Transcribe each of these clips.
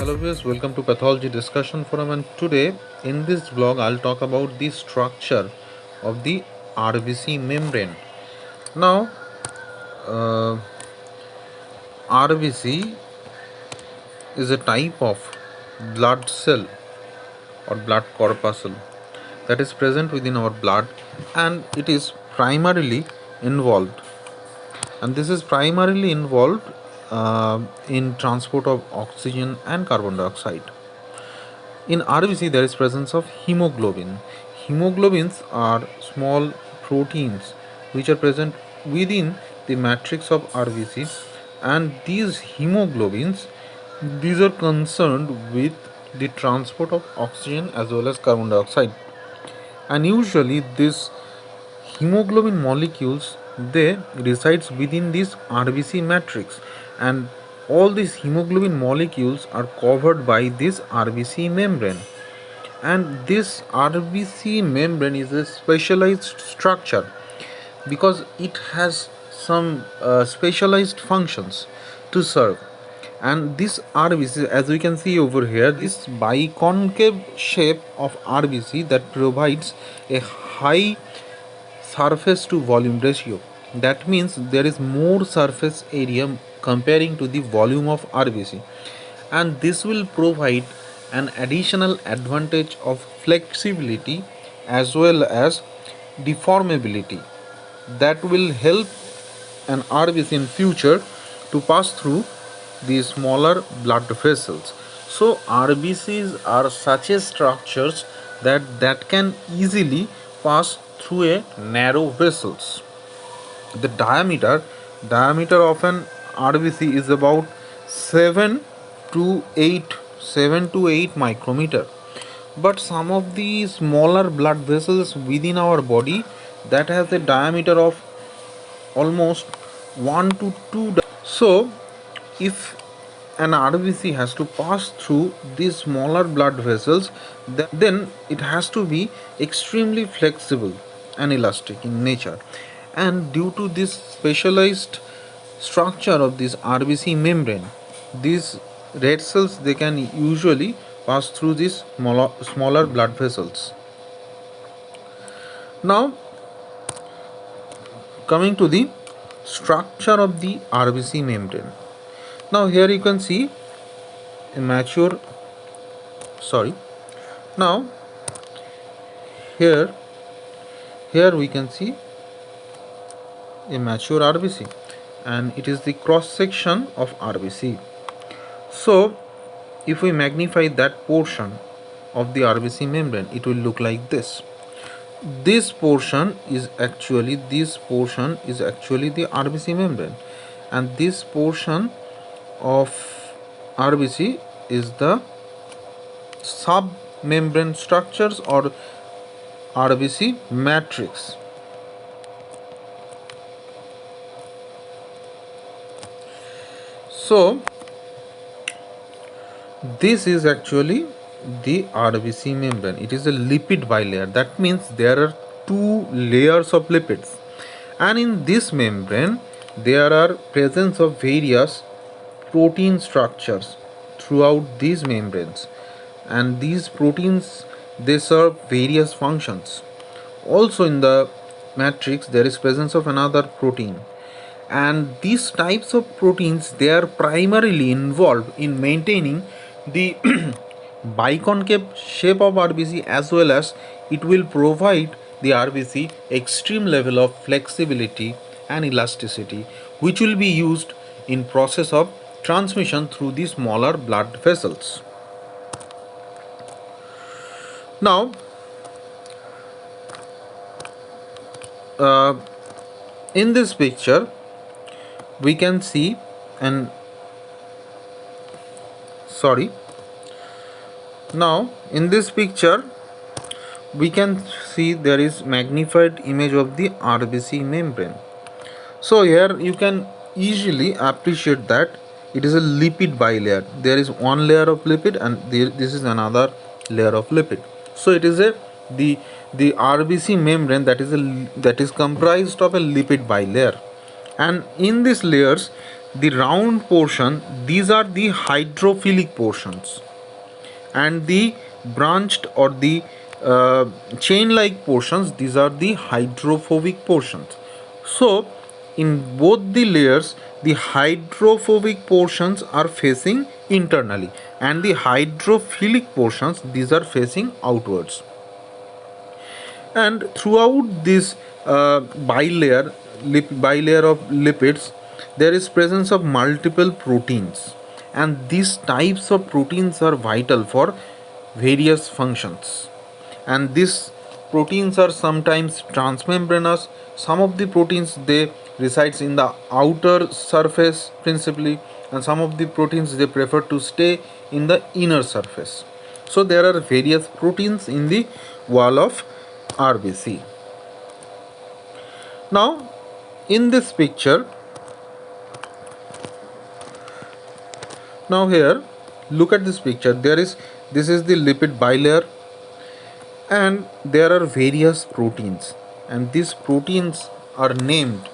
Hello viewers, welcome to Pathology Discussion Forum, and today in this vlog I'll talk about the structure of the RBC membrane. Now RBC is a type of blood cell or blood corpuscle that is present within our blood, and it is primarily involved and this is primarily involved in transport of oxygen and carbon dioxide. In RBC, there is presence of hemoglobin. Hemoglobins are small proteins which are present within the matrix of RBC, and these hemoglobins are concerned with the transport of oxygen as well as carbon dioxide. And usually, these hemoglobin molecules they resides within this RBC matrix, and all these hemoglobin molecules are covered by this RBC membrane. And this RBC membrane is a specialized structure because it has some specialized functions to serve. And this RBC, as we can see over here, this biconcave shape of RBC that provides a high surface to volume ratio. That means there is more surface area comparing to the volume of RBC, and this will provide an additional advantage of flexibility as well as deformability that will help an RBC in future to pass through the smaller blood vessels. So RBCs are such a structures that can easily pass through a narrow vessels. The diameter of an RBC is about 7 to 8 micrometer. But some of the smaller blood vessels within our body that has a diameter of almost 1 to 2. So if an RBC has to pass through these smaller blood vessels, then it has to be extremely flexible and elastic in nature. And due to this specialized structure of this RBC membrane, these red cells they can usually pass through these smaller blood vessels. Now coming to the structure of the RBC membrane. Now here you can see a mature now here we can see a mature RBC, and it is the cross section of RBC. So if we magnify that portion of the RBC membrane, it will look like this. This portion is actually the RBC membrane, and this portion of RBC is the submembrane structures or RBC matrix. So this is actually the RBC membrane. It is a lipid bilayer. That means there are two layers of lipids, and in this membrane there are presence of various protein structures throughout these membranes, and these proteins they serve various functions. Also in the matrix there is presence of another protein, and these types of proteins they are primarily involved in maintaining the biconcave shape of RBC, as well as it will provide the RBC extreme level of flexibility and elasticity, which will be used in process of transmission through the smaller blood vessels. Now in this picture we can see now in this picture we can see there is magnified image of the RBC membrane. So here you can easily appreciate that it is a lipid bilayer. There is one layer of lipid and this is another layer of lipid. So it is the RBC membrane that is comprised of a lipid bilayer, and in these layers the round portion, these are the hydrophilic portions, and the branched or the chain like portions, these are the hydrophobic portions. So in both the layers, the hydrophobic portions are facing internally, and the hydrophilic portions, these are facing outwards. And throughout this bilayer of lipids, there is presence of multiple proteins, and these types of proteins are vital for various functions. And these proteins are sometimes transmembranous. Some of the proteins, they resides in the outer surface principally, and some of the proteins, they prefer to stay in the inner surface. So there are various proteins in the wall of RBC. Now in this picture, now here, look at this picture. This is the lipid bilayer, and there are various proteins, and these proteins are named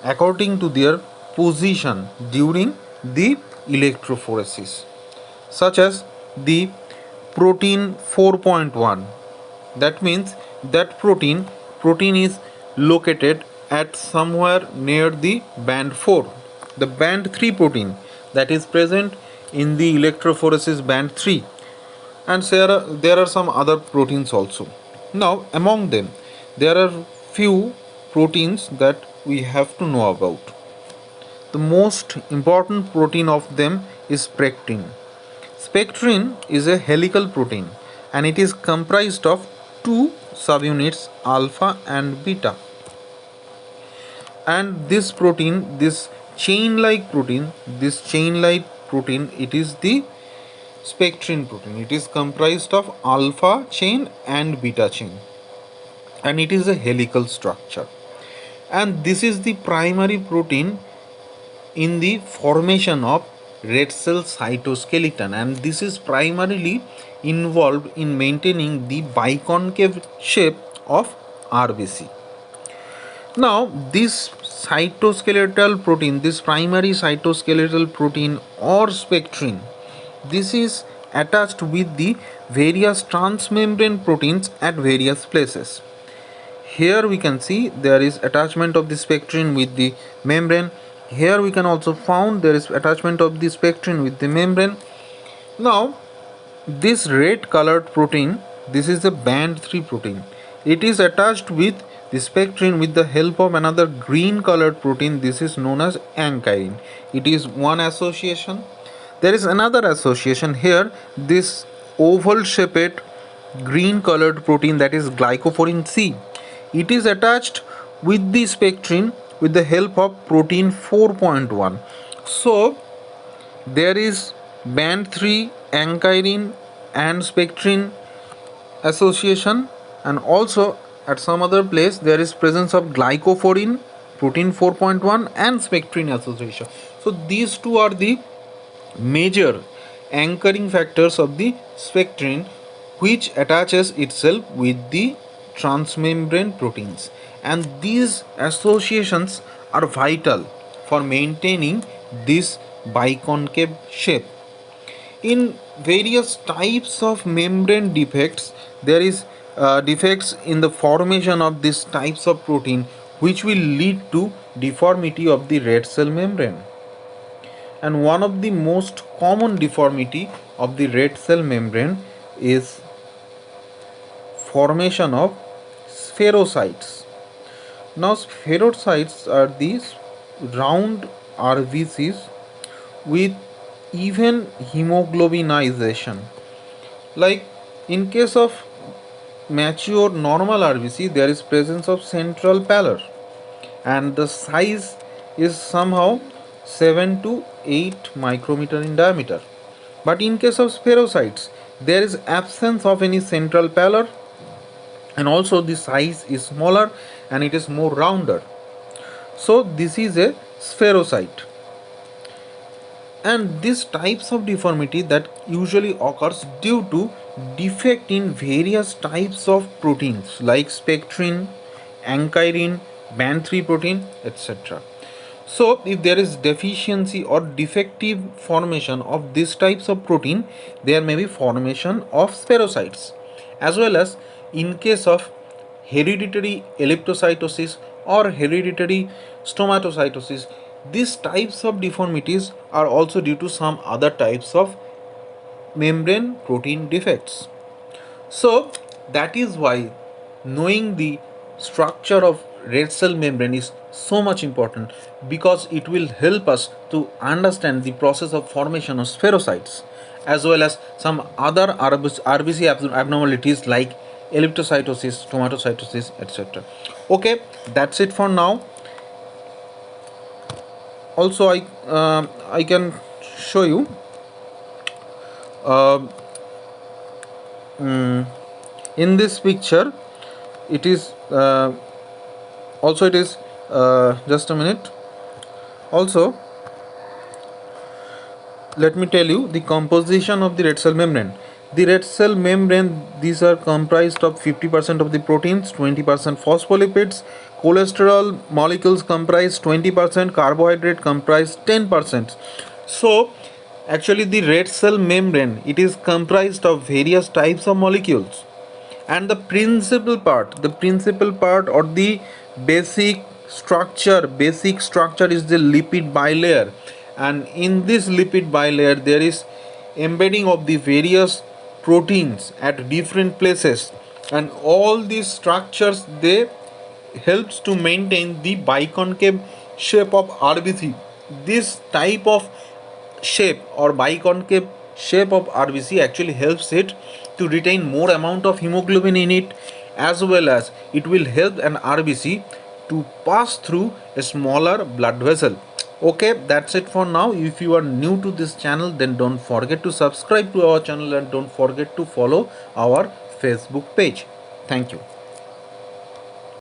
according to their position during the electrophoresis, such as the protein 4.1. That means that protein is located at somewhere near the band 4. The band 3 protein, that is present in the electrophoresis band 3, and there are some other proteins also. Now among them, there are few proteins that we have to know about. The most important protein of them is pectin. Spectrin is a helical protein, and it is comprised of two subunits, alpha and beta. And this protein, this chain like protein, it is the spectrin protein. It is comprised of alpha chain and beta chain, and it is a helical structure. And this is the primary protein in the formation of red cell cytoskeleton, and this is primarily involved in maintaining the biconcave shape of RBC. Now this cytoskeletal protein, this primary cytoskeletal protein or spectrin, this is attached with the various transmembrane proteins at various places. Here we can see there is attachment of the spectrin with the membrane. Here we can also found there is attachment of the spectrin with the membrane. Now this red colored protein, this is the band 3 protein. It is attached with the spectrin with the help of another green colored protein. This is known as ankyrin. It is one association. There is another association here, this oval shaped green colored protein, that is glycophorin C. It is attached with the spectrin with the help of protein 4.1. So there is band 3 ankyrin and spectrin association, and also at some other place there is presence of glycophorin, protein 4.1 and spectrin association. So these two are the major anchoring factors of the spectrin, which attaches itself with the transmembrane proteins, and these associations are vital for maintaining this biconcave shape. In various types of membrane defects, there is defects in the formation of these types of protein, which will lead to deformity of the red cell membrane. And one of the most common deformity of the red cell membrane is formation of spherocytes. Now spherocytes are these round RBCs with even hemoglobinization. Like in case of mature normal RBC, there is presence of central pallor, and the size is somehow 7 to 8 micrometer in diameter. But in case of spherocytes, there is absence of any central pallor, and also the size is smaller and it is more rounded. So this is a spherocyte. And these types of deformity that usually occurs due to defect in various types of proteins like spectrin, ankyrin, band 3 protein, etc. So if there is deficiency or defective formation of these types of protein, there may be formation of spherocytes, as well as in case of hereditary elliptocytosis or hereditary stomatocytosis, these types of deformities are also due to some other types of membrane protein defects. So that is why knowing the structure of red cell membrane is so much important, because it will help us to understand the process of formation of spherocytes, as well as some other RBC abnormalities like elliptocytosis, stomatocytosis, etc. Okay, that's it for now. Also, I can show you uh, in this picture. It is also it is just a minute. Also, let me tell you the composition of the red cell membrane. The red cell membrane, these are comprised of 50% of the proteins, 20% phospholipids, cholesterol molecules comprise 20%, carbohydrate comprise 10%. So actually the red cell membrane, it is comprised of various types of molecules, and the principal part or the basic structure is the lipid bilayer. And in this lipid bilayer there is embedding of the various proteins at different places, and all these structures, they helps to maintain the biconcave shape of RBC. This type of shape or biconcave shape of RBC actually helps it to retain more amount of hemoglobin in it, as well as it will help an RBC to pass through a smaller blood vessel. Okay, that's it for now. If you are new to this channel, then don't forget to subscribe to our channel and don't forget to follow our Facebook page. Thank you.